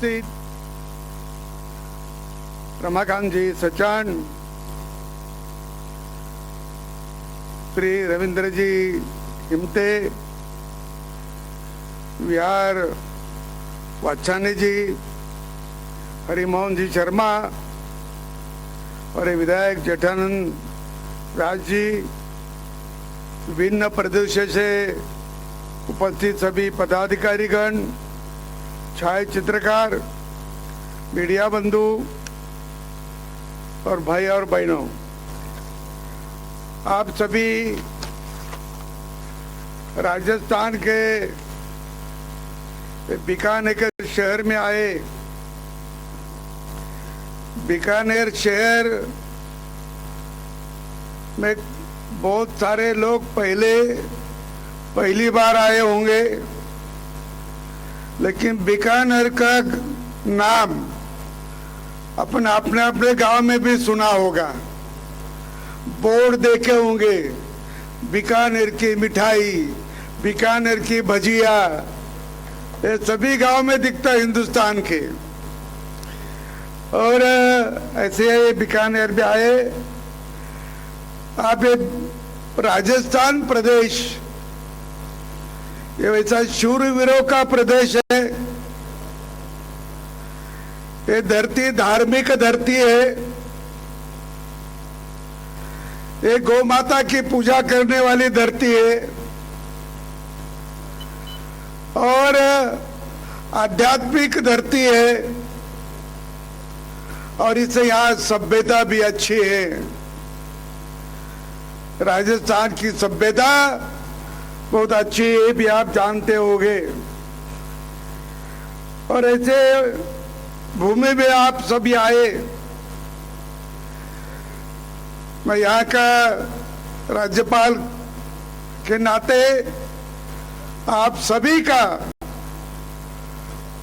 उपस्थित रमाकांत जी सचान, श्री रविंद्र जी हिमते, विहार वाचानी जी, हरिमोहन जी शर्मा और विधायक जेठानंद राज जी, विभिन्न प्रदेशों से उपस्थित सभी पदाधिकारीगण, छाया चित्रकार, मीडिया बंधु और भाई और बहनों, आप सभी राजस्थान के बीकानेर शहर में आए। बीकानेर शहर में बहुत सारे लोग पहली बार आए होंगे, लेकिन बीकानेर का नाम अपने अपने गांव में भी सुना होगा, बोर्ड देखे होंगे, बीकानेर की मिठाई, बीकानेर की भजिया, ये सभी गांव में दिखता हिंदुस्तान के। और ऐसे बीकानेर में आए आप। राजस्थान प्रदेश ये वैसा शूरवीरों का प्रदेश है। ये धरती धार्मिक धरती है। ये गौ माता की पूजा करने वाली धरती है और आध्यात्मिक धरती है, और इससे यहाँ सभ्यता भी अच्छी है। राजस्थान की सभ्यता बहुत अच्छी है भी आप जानते होंगे। और ऐसे भूमि में आप सभी आए। मैं यहाँ का राज्यपाल के नाते आप सभी का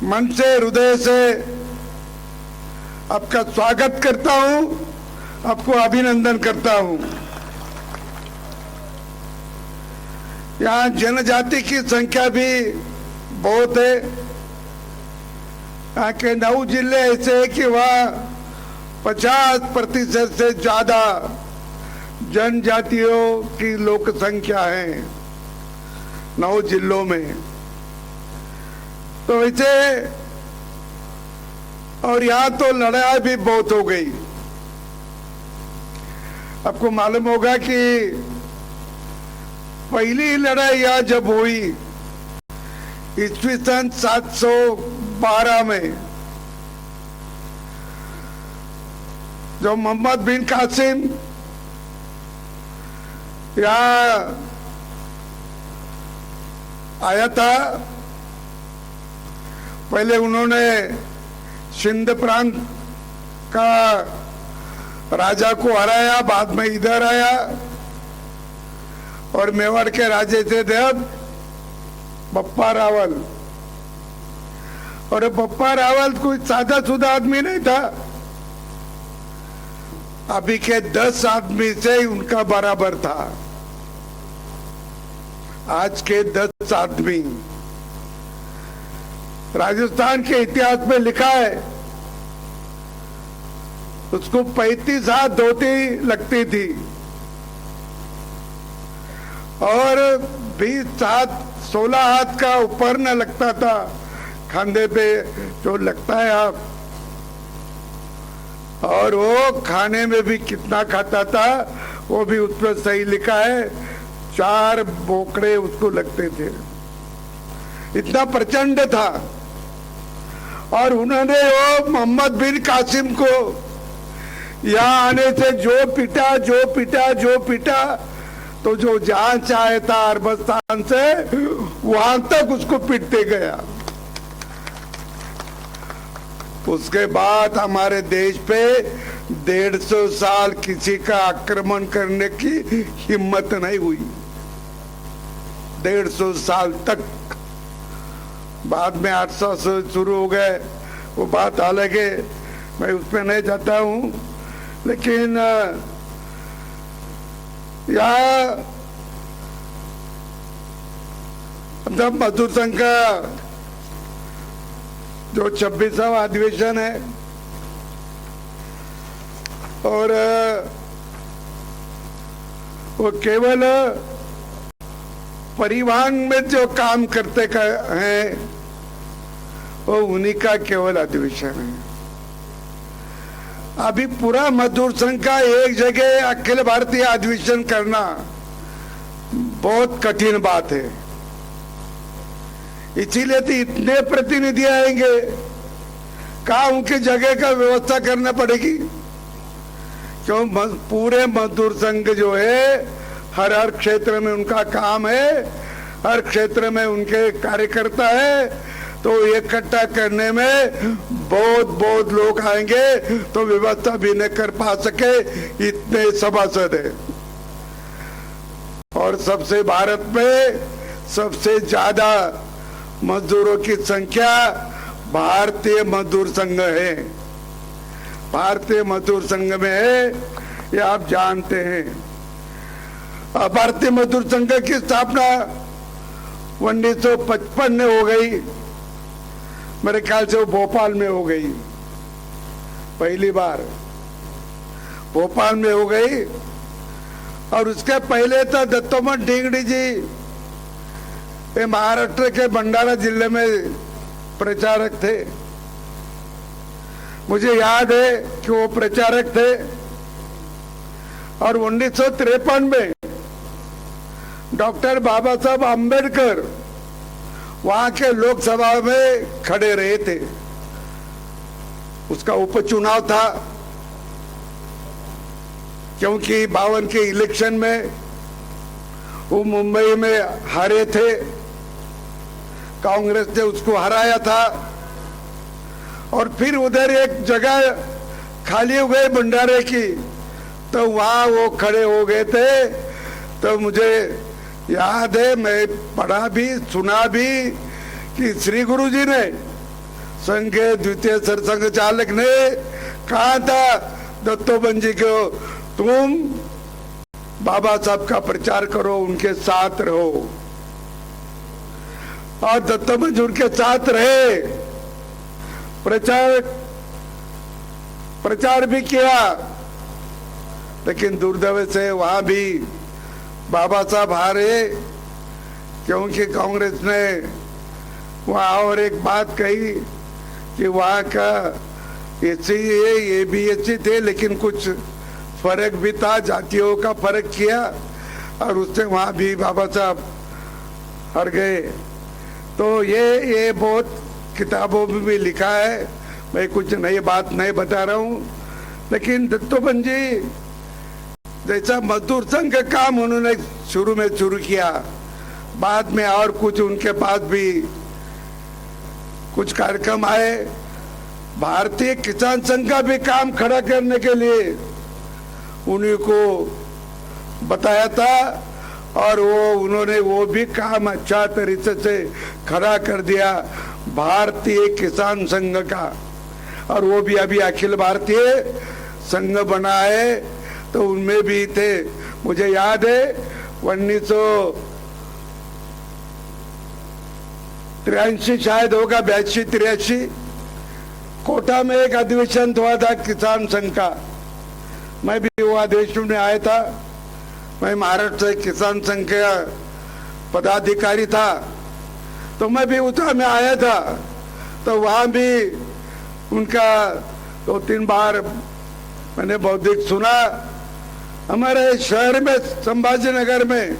मन से, हृदय से आपका स्वागत करता हूं, आपको अभिनंदन करता हूं। यहाँ जनजाति की संख्या भी बहुत है। यहाँ के 9 जिले ऐसे हैं कि वहाँ 50% से ज्यादा जनजातियों की लोक संख्या है 9 जिलों में। तो वैसे और यहाँ तो लड़ाई भी बहुत हो गई। आपको मालूम होगा कि पहली लड़ाई यहाँ जब हुई ईस्वी सन 712 में, जो मोहम्मद बिन कासिम यहाँ आया था। पहले उन्होंने सिंध प्रांत का राजा को हराया, बाद में इधर आया और मेवाड़ के राजे थे देव बप्पा रावल। और बप्पा रावल कोई सादा सुदा आदमी नहीं था। अभी के 10 आदमी से उनका बराबर था। आज के 10 आदमी। राजस्थान के इतिहास में लिखा है उसको 35 हाथ धोती लगती थी और 20 हाथ 16 हाथ का ऊपर न लगता था, खांधे पे जो लगता है आप। और वो खाने में भी कितना खाता था वो भी उस पर सही लिखा है, 4 बोकड़े उसको लगते थे। इतना प्रचंड था। और उन्होंने वो मोहम्मद बिन कासिम को यहाँ आने से जो पिटा तो जो जहां चाहे था अरबस्तान से वहां तक उसको पीटते गया। उसके बाद हमारे देश पे 150 साल किसी का आक्रमण करने की हिम्मत नहीं हुई। 150 साल तक। बाद में 800 से शुरू हो गए, वो बात अलग है, मैं उसमें नहीं जाता हूं। लेकिन यहाँ जब मधुर संघ का जो 26वां अधिवेशन है, और वो केवल परिवहन में जो काम करते हैं वो उन्हीं का केवल अधिवेशन है। अभी पूरा मजदूर संघ का एक जगह अखिल भारतीय अधिवेशन करना बहुत कठिन बात है। इसीलिए तो इतने प्रतिनिधि आएंगे, कहा उनकी जगह का व्यवस्था करना पड़ेगी। क्यों? पूरे मजदूर संघ जो है हर क्षेत्र में उनका काम है, हर क्षेत्र में उनके कार्यकर्ता है, तो इकट्ठा करने में बहुत लोग आएंगे तो व्यवस्था भी नहीं कर पा सके, इतने सभासद है। और सबसे भारत में सबसे ज्यादा मजदूरों की संख्या भारतीय मजदूर संघ है, भारतीय मजदूर संघ में है, ये आप जानते हैं। भारतीय मजदूर संघ की स्थापना 1955 में हो गई, मेरे ख्याल से वो भोपाल में हो गई, पहली बार भोपाल में हो गई। और उसके पहले तो दत्तोपंत ठेंगड़ी जी ये महाराष्ट्र के भंडारा जिले में प्रचारक थे, मुझे याद है कि वो प्रचारक थे। और 1953 में डॉक्टर बाबा साहब आम्बेडकर वहां के लोकसभा में खड़े रहे थे, उसका उपचुनाव था, क्योंकि 52 के इलेक्शन में वो मुंबई में हारे थे, कांग्रेस ने उसको हराया था। और फिर उधर एक जगह खाली हो गई भंडारे की, तो वहां वो खड़े हो गए थे। तो मुझे याद है, मैं पढ़ा भी सुना भी कि श्री गुरु जी ने संघ के द्वितीय सरसंघ चालक ने कहा था दत्तोपंत जी को, तुम बाबा साहब का प्रचार करो, उनके साथ रहो। और दत्तोपंत जी उनके साथ रहे, प्रचार भी किया, लेकिन दुर्दैव से वहां भी बाबा साहब हारे, क्योंकि कांग्रेस ने वहां और एक बात कही कि वहां का एससी है, ये भी एससी थे, लेकिन कुछ फर्क भी था, जातियों का फर्क किया और उससे वहां भी बाबा साहब हार गए। तो ये बहुत किताबों में भी लिखा है, मैं कुछ नई बात नहीं बता रहा हूँ। लेकिन दत्तोपंत जी जैसा मजदूर संघ का काम उन्होंने शुरू में शुरू किया, बाद में और कुछ उनके पास भी कुछ कार्यक्रम आए। भारतीय किसान संघ का भी काम खड़ा करने के लिए उन्हीं को बताया था, और उन्होंने वो भी काम अच्छा तरीके से खड़ा कर दिया, भारतीय किसान संघ का। और वो भी अभी अखिल भारतीय संघ बना है, तो उनमें भी थे। मुझे याद है 1983 शायद होगा, 82-83 कोटा में एक अधिवेशन हुआ था किसान संघ का, मैं भी वो अधिवेशन में आया था। मैं महाराष्ट्र से किसान संघ का पदाधिकारी था, तो मैं भी उतना में आया था। तो वहां भी उनका 2-3 बार मैंने बौद्धिक सुना। हमारे शहर में संभाजी नगर में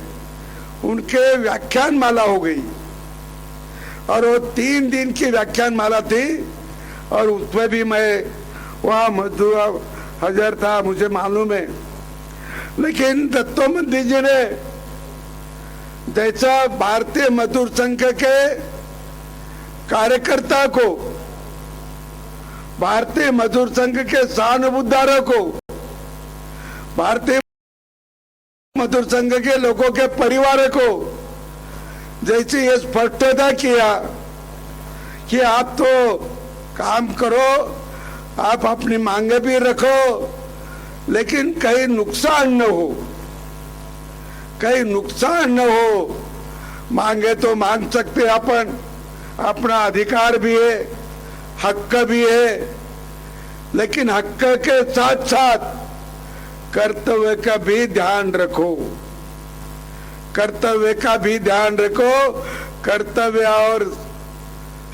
उनके व्याख्यान माला हो गई, और वो 3 दिन की व्याख्यान माला थी, और उसमें भी मैं वहाँ मजदूर हाजिर था, मुझे मालूम है। लेकिन दत्तोपंत जी ने जैसा भारतीय मजदूर संघ के कार्यकर्ता को, भारतीय मजदूर संघ के सहानुभूतिदारों को, भारतीय मजदूर संघ के लोगों के परिवार को जैसे ये स्पष्टता किया कि आप तो काम करो, आप अपनी मांगे भी रखो, लेकिन कहीं नुकसान न हो, कहीं नुकसान न हो। मांगे तो मांग सकते अपन, अपना अधिकार भी है, हक भी है, लेकिन हक के साथ साथ कर्तव्य का भी ध्यान रखो। कर्तव्य का भी ध्यान रखो। कर्तव्य और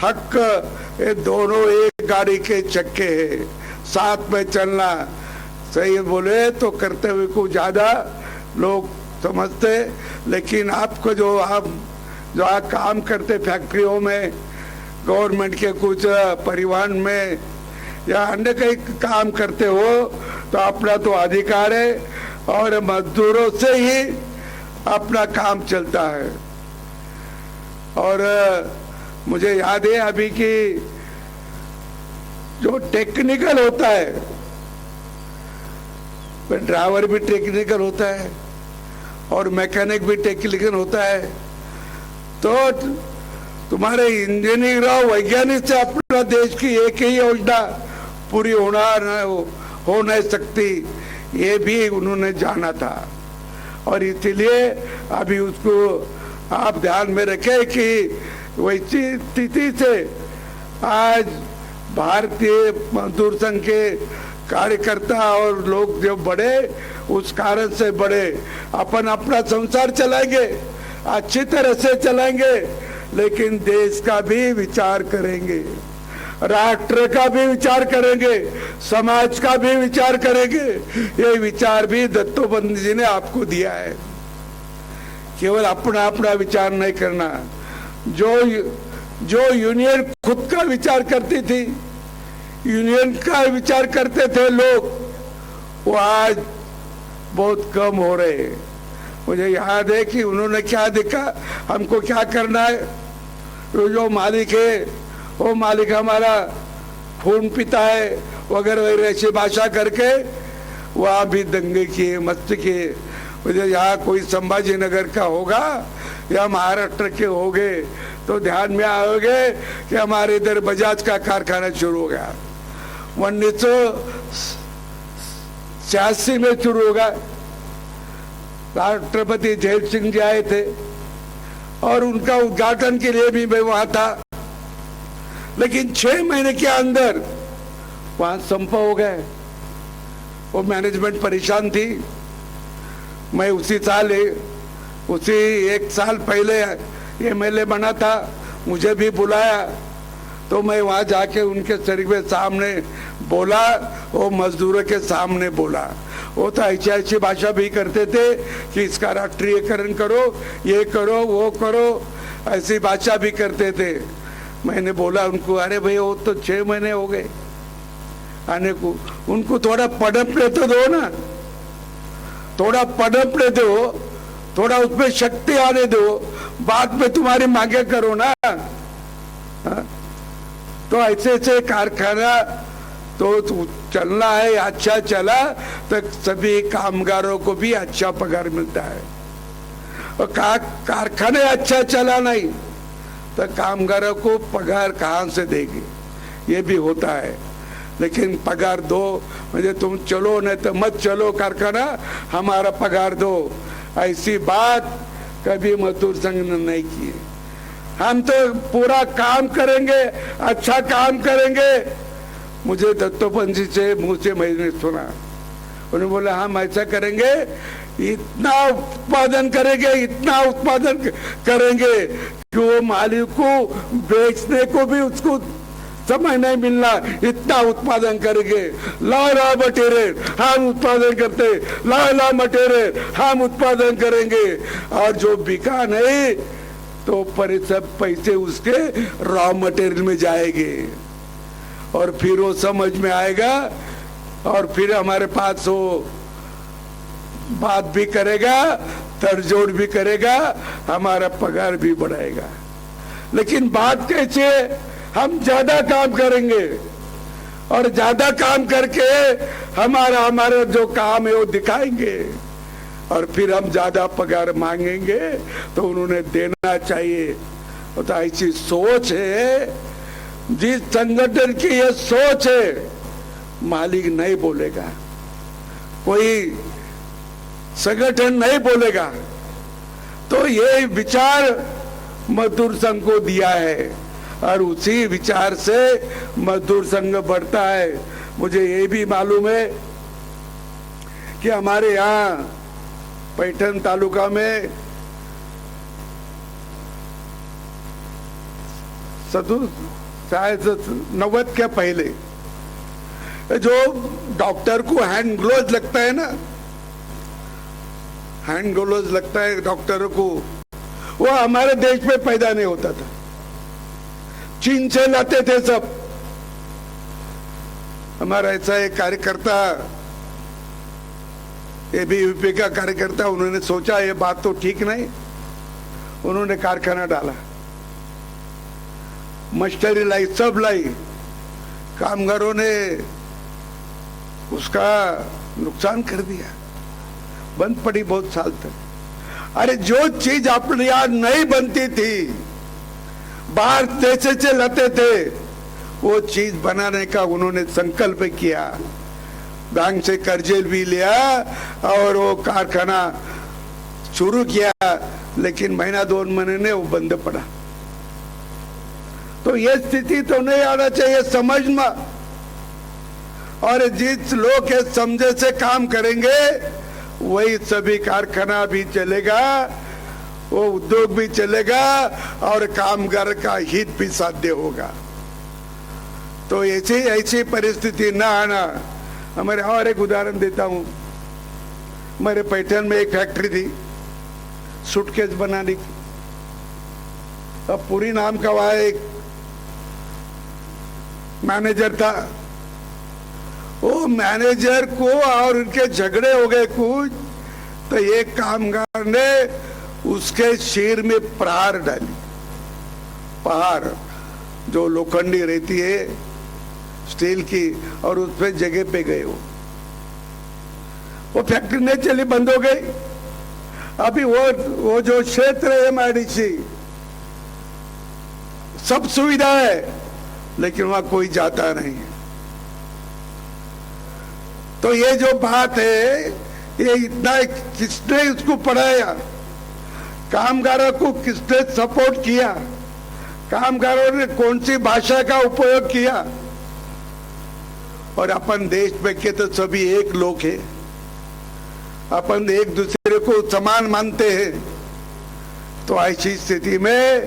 हक ये दोनों एक गाड़ी के चक्के हैं, साथ में चलना। सही बोले तो कर्तव्य को ज्यादा लोग समझते, लेकिन आपको जो आप काम करते फैक्ट्रियों में, गवर्नमेंट के कुछ परिवहन में या अन्य कई काम करते हो तो अपना तो अधिकार है और मजदूरों से ही अपना काम चलता है। और मुझे याद है अभी कि जो टेक्निकल होता है, ड्राइवर भी टेक्निकल होता है और मैकेनिक भी टेक्निकल होता है, तो तुम्हारे इंजीनियर और वैज्ञानिक से अपना देश की एक ही योजना पूरी हो नहीं सकती, ये भी उन्होंने जाना था। और इसलिए अभी उसको आप ध्यान में रखें कि वैसी स्थिति से आज भारतीय मजदूर संघ के कार्यकर्ता और लोग जो बढ़े, उस कारण से बढ़े। अपन अपना संसार चलाएंगे, अच्छी तरह से चलाएंगे, लेकिन देश का भी विचार करेंगे, राष्ट्र का भी विचार करेंगे, समाज का भी विचार करेंगे। ये विचार भी दत्तोपंत जी ने आपको दिया है। केवल अपना अपना विचार नहीं करना। जो यूनियन खुद का विचार करती थी, यूनियन का विचार करते थे लोग, वो आज बहुत कम हो रहे हैं। मुझे याद है कि उन्होंने क्या देखा, हमको क्या करना है, जो मालिक है वो मालिक हमारा खून पीता है वगैरह वगैरह ऐसी भाषा करके वहाँ भी दंगे किए, मस्ती किए। मुझे यहाँ कोई संभाजी नगर का होगा या महाराष्ट्र के होंगे तो ध्यान में आओगे कि हमारे इधर बजाज का कारखाना शुरू हो गया, 1986 में शुरू होगा। राष्ट्रपति जय सिंह जी आए थे और उनका उद्घाटन के लिए भी मैं वहां था, लेकिन 6 महीने के अंदर वहां संप हो गए। वो मैनेजमेंट परेशान थी। मैं उसी एक साल पहले एमएलए बना था, मुझे भी बुलाया तो मैं वहां जाके उनके शरीर के सामने बोला, वो मजदूरों के सामने बोला। वो तो ऐसी भाषा भी करते थे कि इसका राष्ट्रीयकरण करो, ये करो, वो करो, ऐसी भाषा भी करते थे। मैंने बोला उनको, अरे भाई वो तो 6 महीने हो गए आने को, उनको थोड़ा पनपने तो दो ना, थोड़ा पनपने दो, थोड़ा उसमें शक्ति आने दो, बाद में तुम्हारी मांगे करो ना। तो ऐसे कारखाना तो चलना है, अच्छा चला तो सभी कामगारों को भी अच्छा पगार मिलता है। और कारखाने अच्छा चला नहीं तो कामगारों को पगार कहाँ से देगी, ये भी होता है। लेकिन पगार दो, मुझे तुम चलो नहीं तो मत चलो कारखाना, हमारा पगार दो, ऐसी बात कभी मजदूर संघ ने नहीं की। हम तो पूरा काम करेंगे, अच्छा काम करेंगे। मुझे दत्तोपंत जी से मुंह से मैंने सुना, उन्होंने बोला हम ऐसा करेंगे, इतना उत्पादन करेंगे, इतना उत्पादन करेंगे कि वो मालिक को बेचने को भी उसको समय नहीं मिलना, इतना उत्पादन करेंगे। ला मटेरियल हम उत्पादन करते, ला मटेरियल हम उत्पादन करेंगे, और जो बिका नहीं तो सब पैसे उसके रॉ मटेरियल में जाएंगे और फिर वो समझ में आएगा और फिर हमारे पास वो बात भी करेगा, तड़जोड़ भी करेगा, हमारा पगार भी बढ़ाएगा। लेकिन बात कैसे, हम ज्यादा काम करेंगे और ज्यादा काम करके हमारा जो काम है वो दिखाएंगे और फिर हम ज्यादा पगार मांगेंगे तो उन्होंने देना चाहिए। तो ऐसी सोच है, जिस संगठन की ये सोच है, मालिक नहीं बोलेगा, कोई संगठन नहीं बोलेगा। तो ये विचार मजदूर संघ को दिया है और उसी विचार से मजदूर संघ बढ़ता है। मुझे ये भी मालूम है कि हमारे यहाँ पैठण तालुका में शायद 90 के पहले जो डॉक्टर को हैंड ग्लोव्स लगता है ना, हैंड ग्लोव्स लगता है डॉक्टरों को, वो हमारे देश में पैदा नहीं होता था, चीन से लाते थे सब। हमारा ऐसा एक कार्यकर्ता, एबीवीपी का कार्यकर्ता, उन्होंने सोचा ये बात तो ठीक नहीं, उन्होंने कारखाना डाला, मशीनरी लाई, सब लाई, कामगारों ने उसका नुकसान कर दिया, बंद पड़ी बहुत साल तक। अरे जो चीज अपने यहाँ नहीं बनती थी, बाहर देश से लाते थे, वो चीज बनाने का उन्होंने संकल्प किया, बैंक से कर्जे भी लिया और वो कारखाना शुरू किया, लेकिन महीना 2 महीने में वो बंद पड़ा। तो ये स्थिति तो नहीं आना चाहिए समझ में। और जिस लोग के समझे से काम करेंगे वही सभी कारखाना भी चलेगा, वो उद्योग भी चलेगा और कामगार का हित भी साध्य होगा। तो ऐसी परिस्थिति ना आना। हमारे और एक उदाहरण देता हूं, हमारे पैठण में एक फैक्ट्री थी सूटकेस बनाने की। अब पूरी नाम का वहां एक मैनेजर था, वो मैनेजर को और उनके झगड़े हो गए कुछ, तो एक कामगार ने उसके सिर में प्रहार डाली, पहाड़ जो लोखंडी रहती है स्टील की, और उस पे जगह पे गए वो फैक्ट्री नहीं चली, बंद हो गई। अभी वो जो क्षेत्र है एमआईडीसी, सब सुविधा है लेकिन वहां कोई जाता नहीं। तो ये जो बात है, ये इतना किसने इसको पढ़ाया, कामगारों को किसने सपोर्ट किया, कामगारों ने कौन सी भाषा का उपयोग किया। और अपन देश में के तो सभी एक लोग हैं, अपन एक दूसरे को समान मानते हैं। तो ऐसी स्थिति में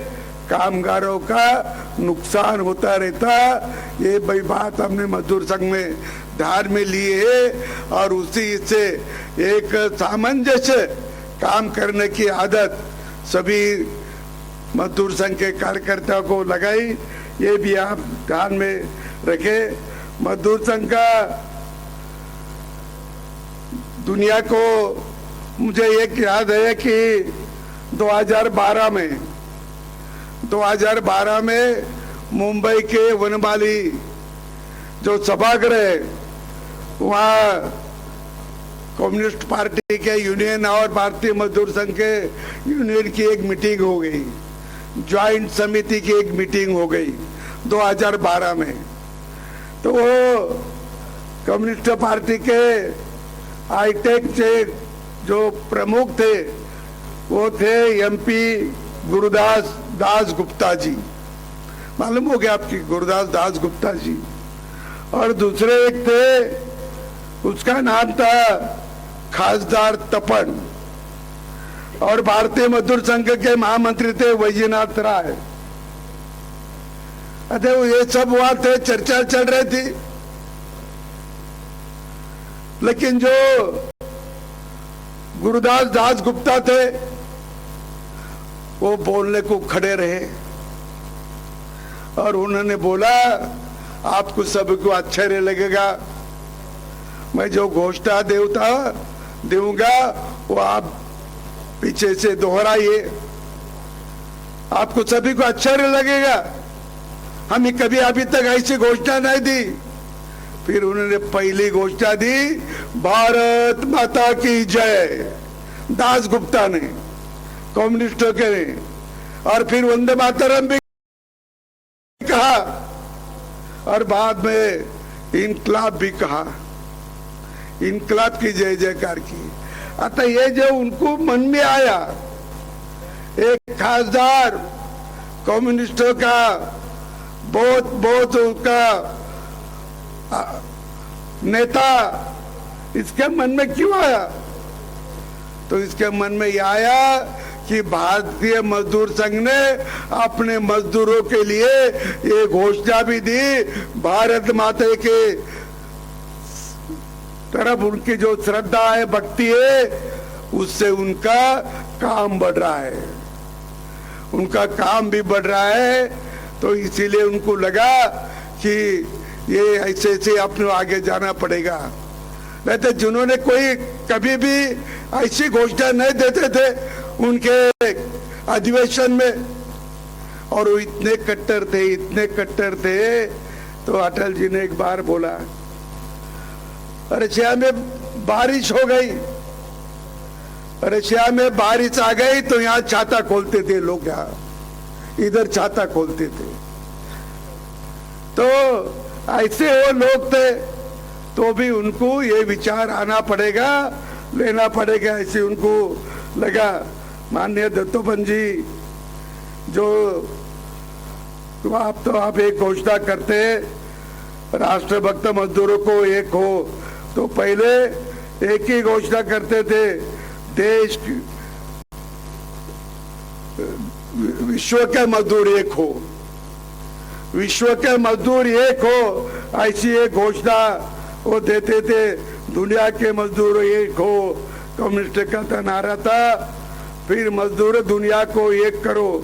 कामगारों का नुकसान होता रहता, ये भाई बात हमने मजदूर संघ में ध्यान में लिए है और उसी से एक सामंजस्य काम करने की आदत सभी मजदूर संघ के कार्यकर्ताओं को लगाई। ये भी आप ध्यान में रखें। मजदूर संघ का दुनिया को, मुझे एक याद है कि 2012 में मुंबई के वनमाली जो सभागृह है, वहाँ कम्युनिस्ट पार्टी के यूनियन और भारतीय मजदूर संघ के यूनियन की एक मीटिंग हो गई, ज्वाइंट समिति की एक मीटिंग हो गई 2012 में। तो वो कम्युनिस्ट पार्टी के हाईटेक से जो प्रमुख थे वो थे एमपी गुरुदास दास गुप्ता जी, मालूम हो गया आपकी, गुरुदास दास गुप्ता जी। और दूसरे एक थे, उसका नाम था खासदार तपन, और भारतीय मजदूर संघ के महामंत्री थे वैजनाथ राय। अरे ये सब हुआ थे, चर्चा चल रही थी, लेकिन जो गुरुदास दास गुप्ता थे वो बोलने को खड़े रहे और उन्होंने बोला, आपको सबको आश्चर्य लगेगा, मैं जो घोषणा दूंगा वो आप पीछे से दोहराइए, आपको सभी को आश्चर्य लगेगा, हमें कभी अभी तक ऐसी घोषणा नहीं दी। फिर उन्होंने पहली घोषणा दी, भारत माता की जय, दास गुप्ता ने, कम्युनिस्टों के ने, और फिर वंदे मातरम भी कहा और बाद में इनकलाब भी कहा, इनकलाब की जय जयकार की। अतः ये जो उनको मन में आया, एक खासदार कम्युनिस्टों का बहुत बहुत उसका नेता इसके मन में क्यों आया? तो इसके मन में यह आया कि भारतीय मजदूर संघ ने अपने मजदूरों के लिए ये घोषणा भी दी, भारत माता के तरफ उनकी जो श्रद्धा है, भक्ति है, उससे उनका काम बढ़ रहा है, उनका काम भी बढ़ रहा है। तो इसीलिए उनको लगा कि ये ऐसे ऐसे अपने आगे जाना पड़ेगा। नहीं तो जिन्होंने कोई कभी भी ऐसी घोषणा नहीं देते थे उनके अधिवेशन में, और वो इतने कट्टर थे, इतने कट्टर थे। तो अटल जी ने एक बार बोला, रशिया में बारिश हो गई, रशिया में बारिश आ गई तो यहाँ छाता खोलते थे लोग, यहाँ इधर छाता खोलते थे। तो ऐसे वो लोग थे, तो भी उनको ये विचार आना पड़ेगा, लेना पड़ेगा, ऐसे उनको लगा। माननीय दत्तोपंत जी, जो आप एक घोषणा करते राष्ट्रभक्त मजदूरों को एक हो, तो पहले एक ही घोषणा करते थे, देश विश्व के मजदूर एक हो, विश्व के मजदूर एक हो, ऐसी एक घोषणा वो देते थे। दुनिया के मजदूर एक हो, कम्युनिस्ट का तो नारा था। फिर मजदूर दुनिया को एक करो,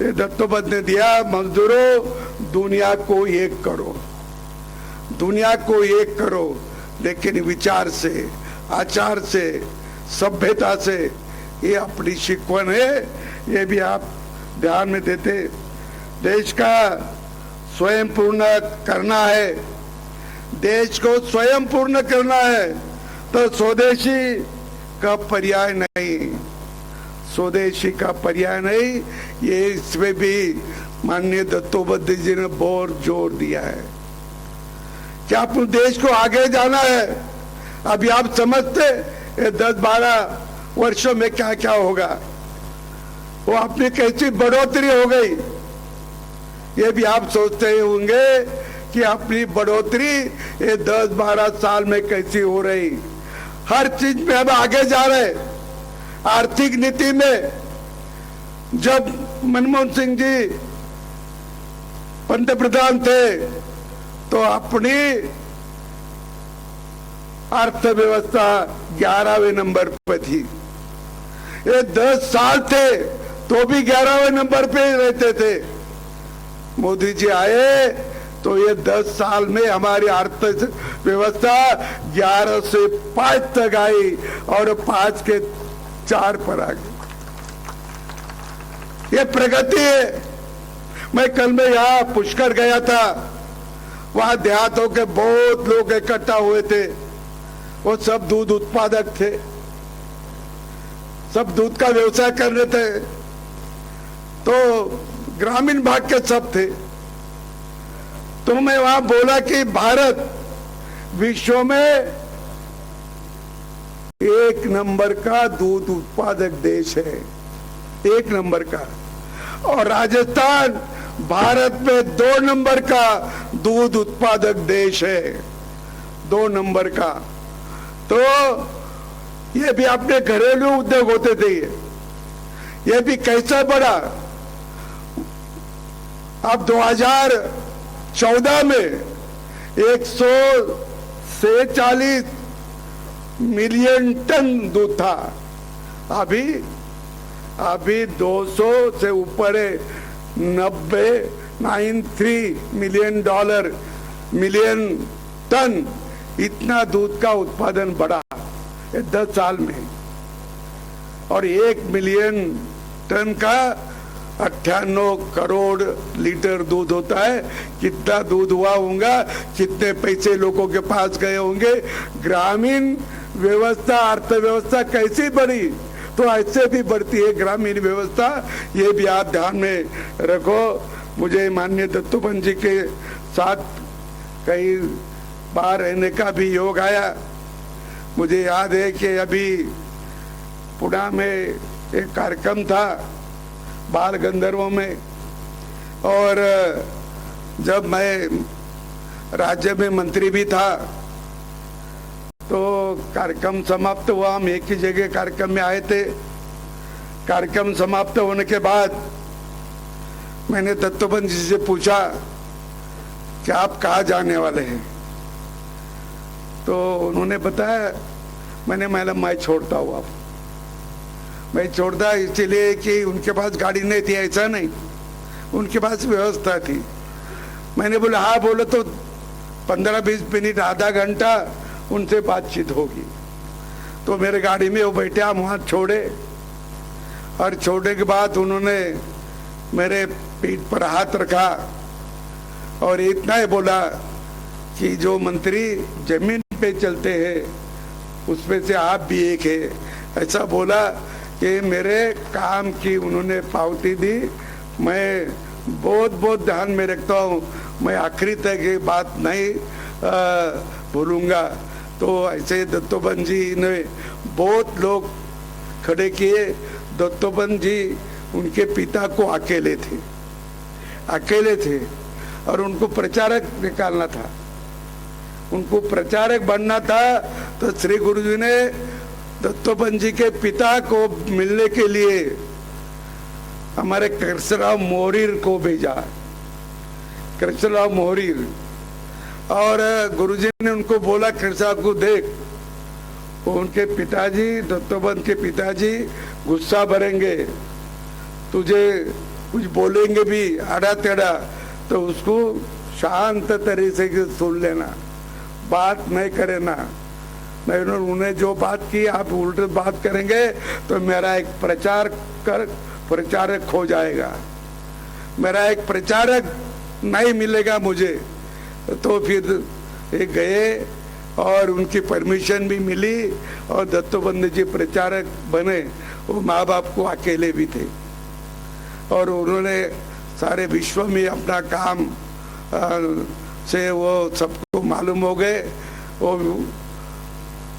ये दत्तोपंत ने दिया, मजदूरों दुनिया को एक करो, दुनिया को एक करो, लेकिन विचार से, आचार से, सभ्यता से। ये अपनी शिकवन है, ये भी आप ध्यान में देते। देश का स्वयं पूर्ण करना है, देश को स्वयं पूर्ण करना है, तो स्वदेशी का पर्याय नहीं, स्वदेशी का पर्याय नहीं। ये इसमें भी माननीय दत्तोपंत जी ने बहुत जोर दिया है कि अपने देश को आगे जाना है। अभी आप समझते 10-12 वर्षों में क्या क्या होगा, वो अपनी कैसी बढ़ोतरी हो गई, ये भी आप सोचते होंगे कि अपनी बढ़ोतरी ये 10-12 साल में कैसी हो रही। हर चीज में हम आगे जा रहे। आर्थिक नीति में जब मनमोहन सिंह जी पंतप्रधान थे तो अपनी अर्थव्यवस्था 11वें नंबर पर थी। ये 10 साल थे तो भी 11वें नंबर पे रहते थे। मोदी जी आए तो ये 10 साल में हमारी अर्थव्यवस्था 11 से 5 तक आई और 5 के 4 पर आ गई। ये प्रगति है। मैं कल में यहाँ पुष्कर गया था, वहां देहातों के बहुत लोग इकट्ठा हुए थे, वो सब दूध उत्पादक थे, सब दूध का व्यवसाय कर रहे थे। तो ग्रामीण भाग के सब थे। तो मैं वहां बोला कि भारत विश्व में 1 नंबर का दूध उत्पादक देश है, 1 नंबर का, और राजस्थान भारत में 2 नंबर का दूध उत्पादक देश है, 2 नंबर का। तो ये भी अपने घरेलू उद्योग होते थे। ये भी कैसा बढ़ा। अब 2014 में 140 मिलियन टन दूध था, अभी 200 से ऊपर है, 93 मिलियन टन। इतना दूध का उत्पादन बढ़ा 10 साल में, और 1 मिलियन टन का 98 करोड़ लीटर दूध होता है। कितना दूध हुआ होगा, कितने पैसे लोगों के पास गए होंगे, ग्रामीण व्यवस्था, अर्थव्यवस्था कैसी बढ़ी, तो ऐसे भी बढ़ती है ग्रामीण व्यवस्था। ये भी आप ध्यान में रखो। मुझे माननीय दत्तोपंत जी के साथ कई बार रहने का भी योग आया। मुझे याद है कि अभी पुणे में एक कार्यक्रम था बाल गंधर्वों में, और जब मैं राज्य में मंत्री भी था तो कार्यक्रम समाप्त हुआ, हम एक ही जगह कार्यक्रम में आए थे। कार्यक्रम समाप्त होने के बाद मैंने दत्तोपंत जी से पूछा कि आप कहाँ जाने वाले हैं, तो उन्होंने बताया, मैं छोड़ता हूँ, आप मैं छोड़ता इसलिए कि उनके पास गाड़ी नहीं थी, ऐसा नहीं, उनके पास व्यवस्था थी। मैंने बोला हाँ, बोलो तो 15-20 मिनट आधा घंटा उनसे बातचीत होगी। तो मेरे गाड़ी में वो बैठे, हम वहाँ छोड़े, और छोड़ने के बाद उन्होंने मेरे पीठ पर हाथ रखा और इतना ही बोला कि जो मंत्री जमीन पे चलते हैं उसमें से आप भी एक है। ऐसा बोला कि मेरे काम की उन्होंने पावती दी। मैं बहुत बहुत ध्यान में रखता हूँ, मैं आखिरी तक ये बात नहीं भूलूंगा। तो ऐसे दत्तोपंत जी ने बहुत लोग खड़े किए। दत्तोपंत जी उनके पिता को अकेले थे और उनको प्रचारक निकालना था, उनको प्रचारक बनना था। तो श्री गुरु जी ने दत्तोपंत जी के पिता को मिलने के लिए हमारे कृष्णराव मोहरीर को भेजा, कृष्णराव मोहरीर। और गुरुजी ने उनको बोला, कृष्णराव को देख, वो उनके पिताजी, दत्तोपंत के पिताजी गुस्सा भरेंगे, तुझे कुछ बोलेंगे भी आड़ा टेढ़ा, तो उसको शांत तरीके से सुन लेना, बात नहीं करे ना। नहीं, उन्होंने जो बात की आप उल्टे बात करेंगे तो मेरा एक प्रचारक खो जाएगा, मेरा एक प्रचारक नहीं मिलेगा मुझे। तो फिर एक गए और उनकी परमिशन भी मिली और दत्तोपंत जी प्रचारक बने। वो माँ बाप को अकेले भी थे और उन्होंने सारे विश्व में अपना काम से वो सबको मालूम हो गए। वो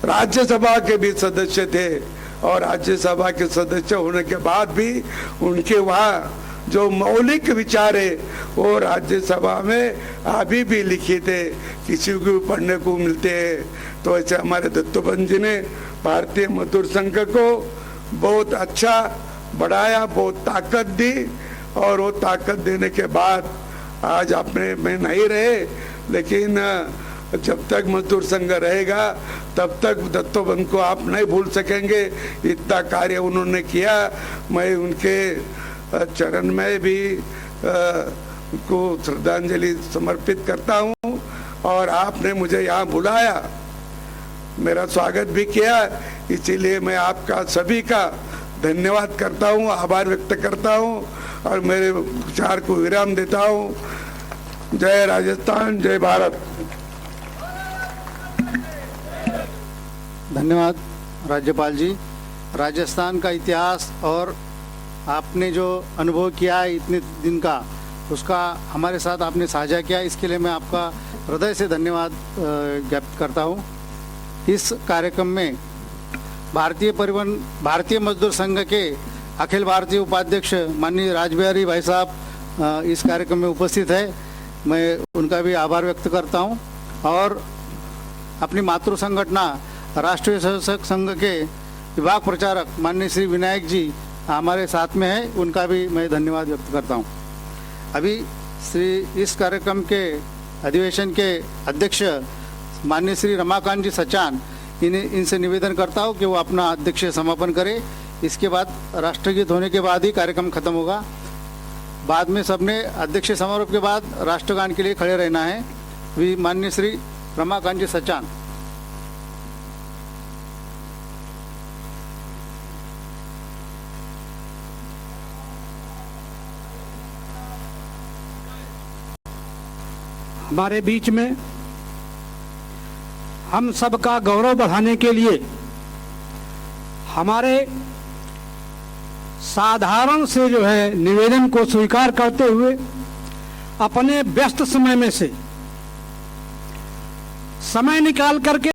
राज्यसभा के भी सदस्य थे और राज्यसभा के सदस्य होने के बाद भी उनके वहाँ जो मौलिक विचार है वो राज्यसभा में अभी भी लिखित है, किसी को पढ़ने को मिलते हैं। तो ऐसे हमारे दत्तोपंत जी ने भारतीय मजदूर संघ को बहुत अच्छा बढ़ाया, बहुत ताकत दी और वो ताकत देने के बाद आज अपने में नहीं रहे, लेकिन जब तक मजदूर संघ रहेगा तब तक दत्तोपंत को आप नहीं भूल सकेंगे। इतना कार्य उन्होंने किया। मैं उनके चरण में भी को श्रद्धांजलि समर्पित करता हूँ और आपने मुझे यहाँ बुलाया, मेरा स्वागत भी किया, इसीलिए मैं आपका सभी का धन्यवाद करता हूँ, आभार व्यक्त करता हूँ और मेरे विचार को विराम देता हूँ। जय राजस्थान, जय भारत। धन्यवाद राज्यपाल जी। राजस्थान का इतिहास और आपने जो अनुभव किया है इतने दिन का, उसका हमारे साथ आपने साझा किया, इसके लिए मैं आपका हृदय से धन्यवाद ज्ञापित करता हूँ। इस कार्यक्रम में भारतीय मजदूर संघ के अखिल भारतीय उपाध्यक्ष माननीय राजबिहारी भाई साहब इस कार्यक्रम में उपस्थित है, मैं उनका भी आभार व्यक्त करता हूँ। और अपनी मातृ संगठना राष्ट्रीय स्वयंसेवक संघ के विभाग प्रचारक माननीय श्री विनायक जी हमारे साथ में है, उनका भी मैं धन्यवाद व्यक्त करता हूँ। अभी इस कार्यक्रम के अधिवेशन के अध्यक्ष माननीय श्री रमाकांत जी सचान, इनसे निवेदन करता हूँ कि वो अपना अध्यक्ष समापन करें। इसके बाद राष्ट्रगीत होने के बाद ही कार्यक्रम खत्म होगा। बाद में सबने अध्यक्ष समारोह के बाद राष्ट्रगान के लिए खड़े रहना है। माननीय श्री रमाकांत जी सचान। हमारे बीच में हम सबका गौरव बढ़ाने के लिए हमारे साधारण से जो है निवेदन को स्वीकार करते हुए अपने व्यस्त समय में से समय निकाल करके